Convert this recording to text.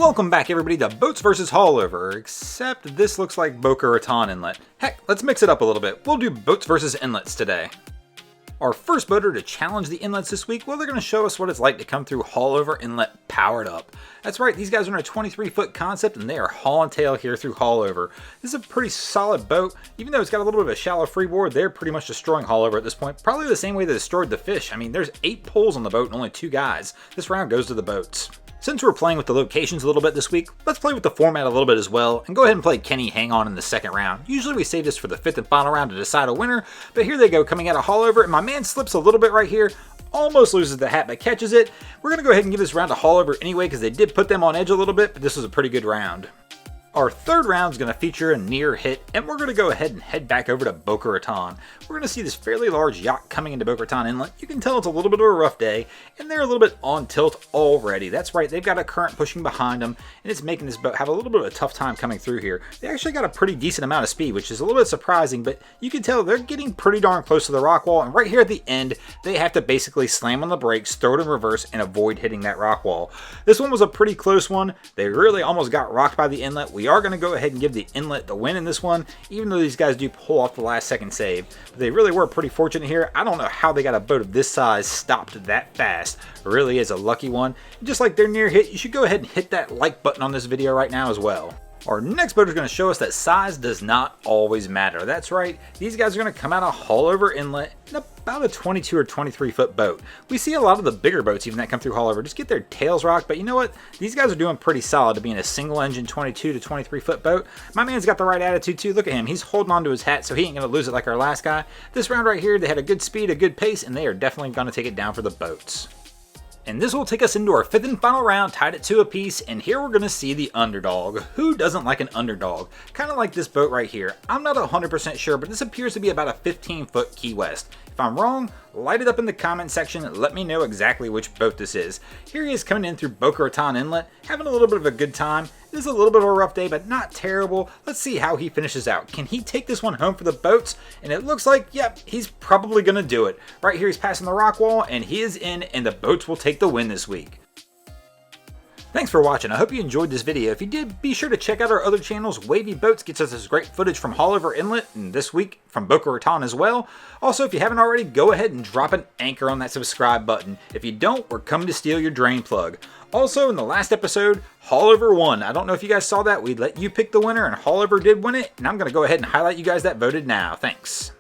Welcome back everybody to Boats vs. Haulover, except this looks like Boca Raton Inlet. Heck, let's mix it up a little bit. We'll do Boats vs. Inlets today. Our first boater to challenge the inlets this week, well, they're going to show us what it's like to come through Haulover Inlet powered up. That's right, these guys are in a 23-foot concept and they are hauling tail here through Haulover. This is a pretty solid boat. Even though it's got a little bit of a shallow freeboard, they're pretty much destroying Haulover at this point. Probably the same way they destroyed the fish. I mean, there's 8 poles on the boat and only 2 guys. This round goes to the boats. Since we're playing with the locations a little bit this week, let's play with the format a little bit as well, and go ahead and play Kenny Hang On in the second round. Usually we save this for the 5th and final round to decide a winner, but here they go coming out of Haulover, and my man slips a little bit right here, almost loses the hat but catches it. We're going to go ahead and give this round to Haulover anyway because they did put them on edge a little bit, but this was a pretty good round. Our third round is going to feature a near hit, and we're going to go ahead and head back over to Boca Raton. We're going to see this fairly large yacht coming into Boca Raton Inlet. You can tell it's a little bit of a rough day, and they're a little bit on tilt already. That's right, they've got a current pushing behind them, and it's making this boat have a little bit of a tough time coming through here. They actually got a pretty decent amount of speed, which is a little bit surprising, but you can tell they're getting pretty darn close to the rock wall, and right here at the end, they have to basically slam on the brakes, throw it in reverse, and avoid hitting that rock wall. This one was a pretty close one. They really almost got rocked by the inlet. We are going to go ahead and give the inlet the win in this one, even though these guys do pull off the last second save. But they really were pretty fortunate here. I don't know how they got a boat of this size stopped that fast. It really is a lucky one. Just like their near hit, you should go ahead and hit that like button on this video right now as well. Our next boat is going to show us that size does not always matter. That's right, these guys are going to come out of Haulover Inlet in about a 22 or 23 foot boat. We see a lot of the bigger boats even that come through Haulover just get their tails rocked, but you know what? These guys are doing pretty solid to be in a single engine 22 to 23 foot boat. My man's got the right attitude too. Look at him. He's holding on to his hat so he ain't going to lose it like our last guy. This round right here, they had a good speed, a good pace, and they are definitely going to take it down for the boats. And this will take us into our 5th and final round, tied at 2 apiece, and here we're going to see the underdog. Who doesn't like an underdog? Kind of like this boat right here. I'm not 100% sure, but this appears to be about a 15-foot Key West. If I'm wrong, light it up in the comment section and let me know exactly which boat this is. Here he is coming in through Boca Raton Inlet, having a little bit of a good time. This is a little bit of a rough day, but not terrible. Let's see how he finishes out. Can he take this one home for the boats? And it looks like, yep, he's probably going to do it. Right here, he's passing the rock wall, and he is in, and the boats will take the win this week. Thanks for watching. I hope you enjoyed this video. If you did, be sure to check out our other channels. Wavy Boats gets us this great footage from Haulover Inlet, and this week from Boca Raton as well. Also, if you haven't already, go ahead and drop an anchor on that subscribe button. If you don't, we're coming to steal your drain plug. Also, in the last episode, Haulover won. I don't know if you guys saw that. We let you pick the winner, and Haulover did win it, and I'm going to go ahead and highlight you guys that voted now. Thanks.